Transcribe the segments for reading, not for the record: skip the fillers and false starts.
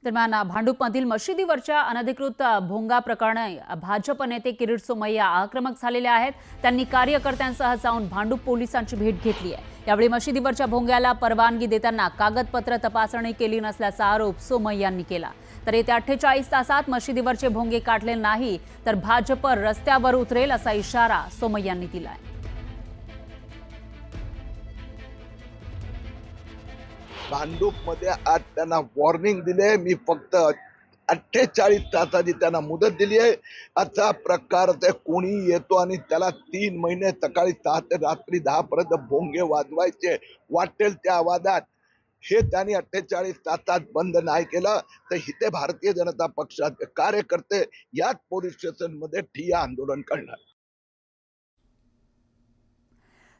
दरम्यान भांडूपमधील मशिदीवरच्या अनधिकृत भोंगा प्रकरणी भाजप नेते किरीट सोमय्या आक्रमक झालेले आहेत। त्यांनी कार्यकर्त्यांसह जाऊन भांडूप पोलिसांची भेट घेतली आहे। यावेळी मशिदीवरच्या भोंग्याला परवानगी देताना कागदपत्र तपासणी केली नसल्याचा आरोप सोमय्यांनी केला। तर येत्या 48 तासात मशिदीवरचे भोंगे काढले नाही तर भाजप रस्त्यावर उतरेल असा इशारा सोमय्यांनी दिलाय। भांडूपमध्ये आज त्यांना वॉर्निंग दिले। मी फक्त 48 तासाची त्यांना मुदत दिली आहे। असा प्रकार ते कोणी येतो आणि त्याला 3 महिने सकाळी 6 ते रात्री 10 पर्यंत भोंगे वाजवायचे वाटेल त्या आवाजात, हे त्यांनी 48 तासात बंद नाही केलं तर इथे भारतीय जनता पक्षाचे कार्यकर्ते याच पोलीस स्टेशन मध्ये ठिय्या आंदोलन करणार।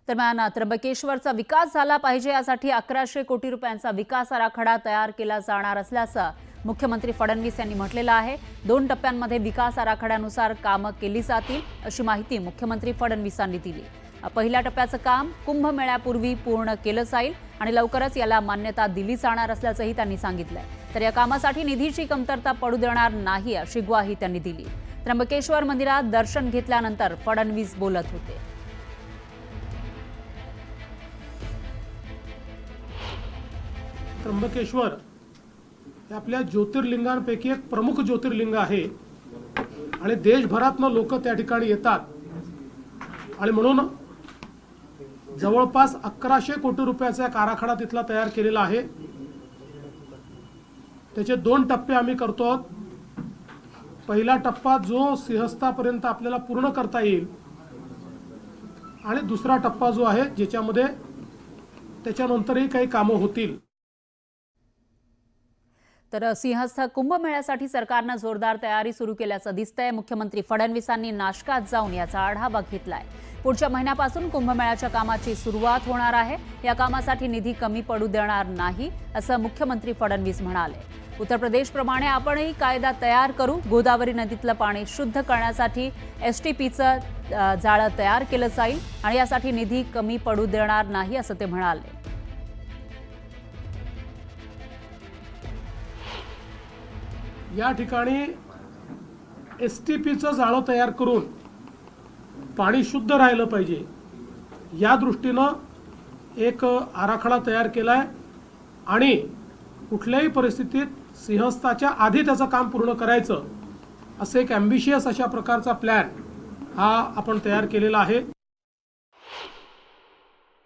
दरम्यान त्र्यंबकेश्वरचा विकास झाला पाहिजे यासाठी 1100 कोटी रुपयांचा विकास आराखडा तयार केला जाणार असल्याचं मुख्यमंत्री फडणवीस यांनी म्हटलेलं आहे। 2 टप्प्यांमध्ये विकास आराखड्यानुसार कामं केली जातील अशी माहिती मुख्यमंत्री फडणवीसांनी दिली। पहिल्या टप्प्याचं काम कुंभमेळ्यापूर्वी पूर्ण केलं जाईल आणि लवकरच याला मान्यता दिली जाणार असल्याचंही त्यांनी सांगितलंय। तर या कामासाठी निधीची कमतरता पडू देणार नाही अशी ग्वाही त्यांनी दिली। त्र्यंबकेश्वर मंदिरात दर्शन घेतल्यानंतर फडणवीस बोलत होते। त्र्यंबकेश्वर हे आपल्या ज्योतिर्लिंगांपैकी एक प्रमुख ज्योतिर्लिंग आहे आणि देशभरातून लोक त्या ठिकाणी येतात आणि म्हणून जवळपास 1100 कोटी रुपयाचा एक आराखडा तिथला तयार केलेला आहे। त्याचे 2 टप्पे आम्ही करतो आहोत। पहिला टप्पा जो सिंहस्थापर्यंत आपल्याला पूर्ण करता येईल आणि दुसरा टप्पा जो आहे ज्याच्यामध्ये त्याच्यानंतरही काही कामं होतील। तर सिंहस्थ कुंभमेळ्यासाठी सरकारने जोरदार तयारी सुरू केल्याचं दिसतंय। मुख्यमंत्री फडणवीसांनी नाशकात जाऊन याचा आढावा घेतलाय। पुढच्या महिन्यापासून कुंभमेळ्याच्या कामाची सुरुवात होणार आहे। या कामासाठी निधी कमी पडू देणार नाही असं मुख्यमंत्री फडणवीस म्हणाले। उत्तर प्रदेशप्रमाणे आपणही कायदा तयार करू। गोदावरी नदीतलं पाणी शुद्ध करण्यासाठी एसटीपीचं जाळं तयार केलं जाईल आणि यासाठी निधी कमी पडू देणार नाही असं ते म्हणाले। या ठिकाणी एसटीपीचं जाळं तयार करून पाणी शुद्ध राहिलं पाहिजे या दृष्टीनं एक आराखडा तयार केलाय आणि कुठल्याही परिस्थितीत सिंहस्थाच्या आधी त्याचं काम पूर्ण करायचं असं एक ॲम्बिशियस अशा प्रकारचा प्लॅन हा आपण तयार केलेला आहे।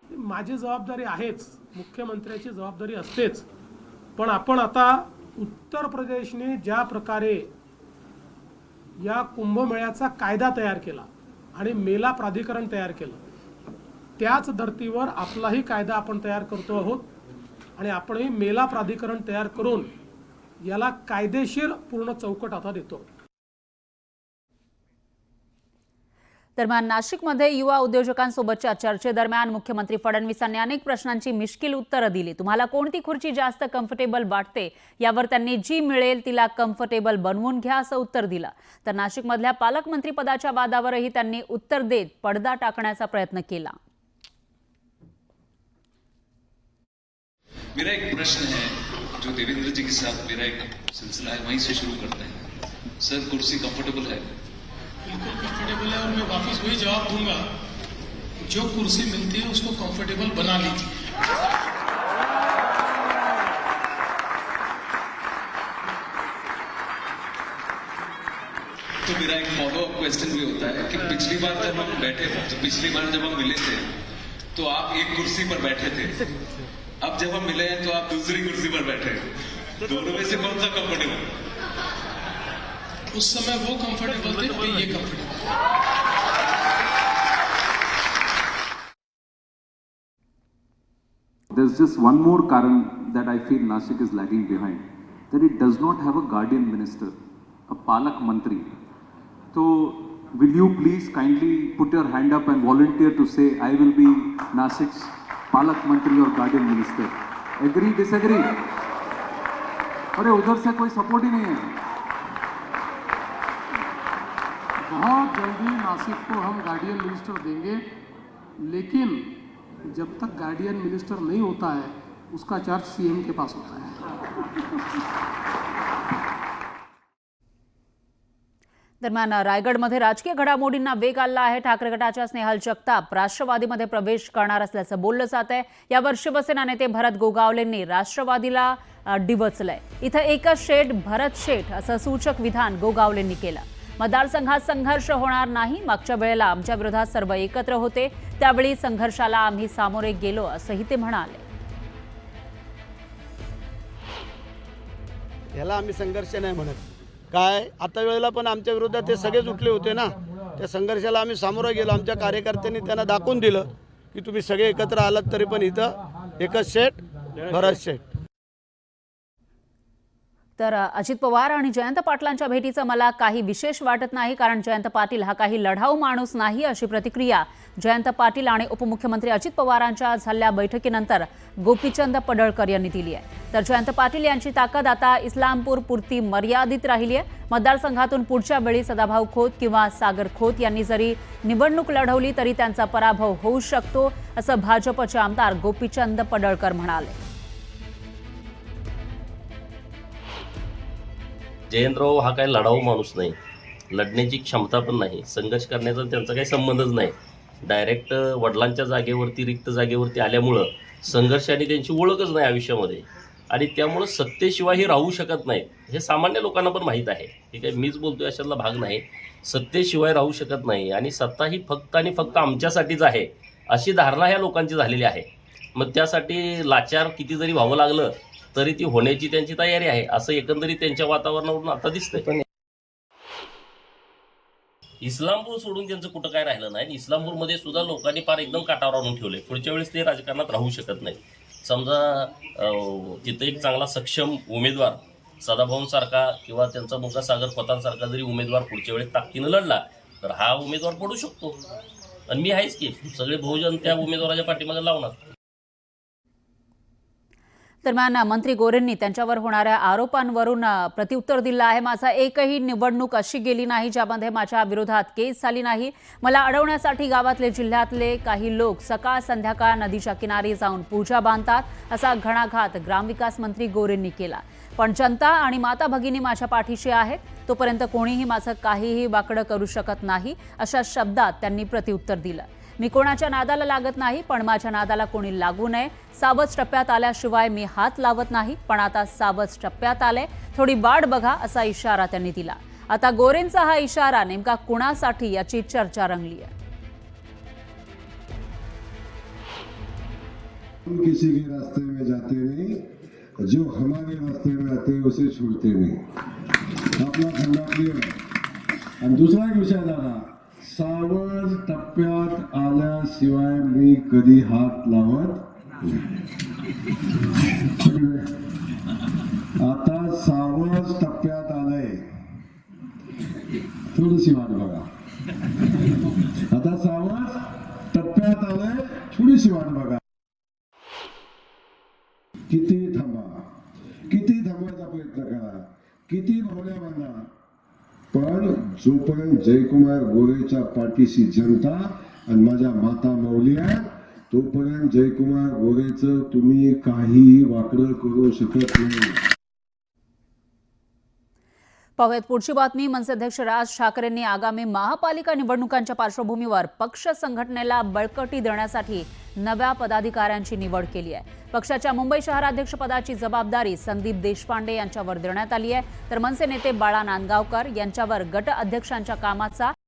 माझी जबाबदारी आहेच, मुख्यमंत्र्याची जबाबदारी असतेच, पण आपण आता उत्तर प्रदेशने ज्या प्रकारे या कुंभमेळ्याचा कायदा तयार केला आणि मेला प्राधिकरण तयार केलं त्याच धर्तीवर आपलाही कायदा आपण तयार करतो आहोत आणि आपणही मेला प्राधिकरण तयार करून याला कायदेशीर पूर्ण चौकट आता देतो। दरम्यान नाशिकमध्ये युवा उद्योजकांसोबतच्या चर्चेदरम्यान मुख्यमंत्री फडणवीसांनी अनेक प्रश्नांची मिश्किल उत्तरं दिली। तुम्हाला कोणती खुर्ची जास्त कम्फर्टेबल वाटते यावर त्यांनी जी मिळेल तिला कम्फर्टेबल बनवून घ्या असं उत्तर दिलं। तर नाशिकमधल्या पालकमंत्री पदाच्या वादावरही त्यांनी उत्तर देत पडदा टाकण्याचा प्रयत्न केला। मेरा एक प्रश्न है जो देवेंद्र जी के साथ मेरा एक सिलसिला है, वहीं से शुरू करते हैं। सर, कुर्सी कंफर्टेबल है? बिल्कुल कंफर्टेबल है और मैं वापस वही जवाब दूंगा, जो कुर्सी मिलती है उसको कंफर्टेबल बना लीजिए। तो मेरा एक फॉलो अप क्वेश्चन भी होता है कि पिछली बार जब हम मिले थे तो आप एक कुर्सी पर बैठे थे, अब जब हम मिले हैं तो आप दूसरी कुर्सी पर बैठे हैं। दोनों में से कौन सा कंफर्टेबल? उस समय वो कंफर्टेबल थे, अभी ये comfortable. There's just one more karan that I feel Nashik is lagging behind, that it does not have a guardian minister, a palak mantri. So will you please kindly put your hand up and volunteer to say I will be Nashik's palak mantri or guardian minister? Agree, disagree? अरे उधर से कोई support ही नहीं है। बहुत जल्दी नासिक को हम guardian minister देंगे, लेकिन जब तक गार्डियन मिनिस्टर नहीं होता है उसका चार्ज सीएम के पास होता है। दरम्यान रायगडमध्ये राजकीय घडामोडींना वेग आला आहे. ठाकरे गटाच्या स्नेहल जगताप राष्ट्रवादीमध्ये प्रवेश करणार असल्याचं बोललं जात आहे. यावर शिवसेना नेते भरत गोगावलेंनी राष्ट्रवादीला डिवचलंय. इथं एकच शेठ भरत शेठ असं सूचक विधान गोगावलेंनी केलं. मतदारसंघात संघर्ष होणार नाही. मागच्या वेळेला आमच्या विरोधात सर्व एकत्र होते, त्यावेळी संघर्षाला आम्ही सामोरे गेलो असंही ते म्हणाले. ह्याला आम्ही संघर्ष नाही म्हणत. काय आता वेळेला पण आमच्या विरोधात ते सगळेच उठले होते ना, त्या संघर्षाला आम्ही सामोरं गेलो. आमच्या कार्यकर्त्यांनी त्यांना दाखवून दिलं की तुम्ही सगळे एकत्र आलात तरी पण इथं एकच शेठ भरत शेठ. तर अजित पवार आणि जयंत पाटलांच्या भेटीचं मला काही विशेष वाटत नाही, कारण जयंत पाटील हा काही लढाऊ माणूस नाही, अशी प्रतिक्रिया जयंत पाटील आणि उपमुख्यमंत्री अजित पवारांच्या झालेल्या बैठकीनंतर गोपीचंद पडळकर यांनी दिली आहे. तर जयंत पाटील यांची ताकद आता इस्लामपूर पुरती मर्यादित राहिली आहे. मतदारसंघातून पुढच्या वेळी सदाभाऊ खोत किंवा सागर खोत यांनी जरी निवडणूक लढवली तरी त्यांचा पराभव होऊ शकतो, असं भाजपचे आमदार गोपीचंद पडळकर म्हणाले. जयंतराव हा काही लढाऊ माणूस नाही, लढण्याची क्षमता पण नाही, संघर्ष करण्याचा त्यांचा काही संबंधच नाही. डायरेक्ट वडिलांच्या जागेवरती रिक्त जागेवरती आल्यामुळं संघर्षाने त्यांची ओळखच नाही आयुष्यामध्ये, आणि त्यामुळं सत्तेशिवाय हे राहू शकत नाहीत. हे सामान्य लोकांना पण माहीत आहे. हे काही मीच बोलतोय अशातला भाग नाही. सत्तेशिवाय राहू शकत नाही आणि सत्ता ही फक्त आणि फक्त आमच्यासाठीच आहे अशी धारणा ह्या लोकांची झालेली आहे. मग त्यासाठी लाचार किती जरी व्हावं लागलं तरी ती होण्याची त्यांची तयारी आहे, असं एकंदरीत त्यांच्या वातावरणावरून आता दिसतंय. पण इस्लामपूर सोडून त्यांचं कुठं काय राहिलं नाही. इस्लामपूरमध्ये सुद्धा लोकांनी फार एकदम काटावर आणून ठेवले. पुढच्या वेळेस ते राजकारणात राहू शकत नाही. समजा तिथं एक चांगला सक्षम उमेदवार सदाभाऊंसारखा किंवा त्यांचा मुलगा सागर खोतांसारखा जरी उमेदवार पुढच्या वेळेस ताकदीनं लढला तर हा उमेदवार पडू शकतो. आणि मी आहेच की, सगळे बहुजन त्या उमेदवाराच्या पाठीमागे लावणार. दरम्यान मंत्री गोरेंनी त्यांच्यावर होणाऱ्या आरोपांवरून प्रत्युत्तर दिलं आहे. माझा एकही निवडणूक अशी गेली नाही ज्यामध्ये माझ्या विरोधात केस झाली नाही. मला अडवण्यासाठी गावातले जिल्ह्यातले काही लोक सकाळ संध्याकाळ नदीच्या किनारी जाऊन पूजा बांधतात, असा घणाघात ग्रामविकास मंत्री गोरेंनी केला. पण जनता आणि माता भगिनी माझ्या पाठीशी आहेत, तोपर्यंत कोणीही माझं काहीही वाकडं करू शकत नाही, अशा शब्दात त्यांनी प्रत्युत्तर दिलं. मी कोणाच्या नादाला लागत नाही, पण माझ्या नादाला कोणी लागू नये. सावध टप्प्यात आल्याशिवाय मी हात लावत नाही, पण आता सावध टप्प्यात आले, थोडी वाट बघा, असा इशारा त्यांनी दिला. आता गोरेंचा हा इशारा नेमका कुणासाठी याची चर्चा रंगली आहे. किसी के रास्ते में जाते नहीं, जो हमारे रास्ते में आते हैं उसे छोड़ते नहीं. आपला खंडा क्लियर. आणि दुसरा एक विषय झाला, सावध टप्प्यात आल्याशिवाय मी कधी हात लावत नाही. आता सावध टप्प्यात आलंय, थोडीशी वाट बघा. आता सावध टप्प्यात आलंय, थोडीशी वाट बघा. किती थांबा, किती थांबवायचा प्रयत्न करा, किती भावल्या बांधा, पण जोपर्यंत जयकुमार गोरेच्या पाठीशी जनता आणि माझ्या माता मौली आहे, तोपर्यंत जयकुमार गोरेचं तुम्ही काही वाकडं करू शकत नाही. पाहूयात पुढची बातमी. मनसे अध्यक्ष राज ठाकरेंनी आगामी महापालिका निवडणुकांच्या पार्श्वभूमीवर पक्ष संघटनेला बळकटी देण्यासाठी नव्या पदाधिकाऱ्यांची निवड केली आहे. पक्षाच्या मुंबई शहराध्यक्षपदाची जबाबदारी संदीप देशपांडे यांच्यावर देण्यात आली आहे. तर मनसे नेते बाळा नांदगावकर यांच्यावर गट अध्यक्षांच्या कामाचा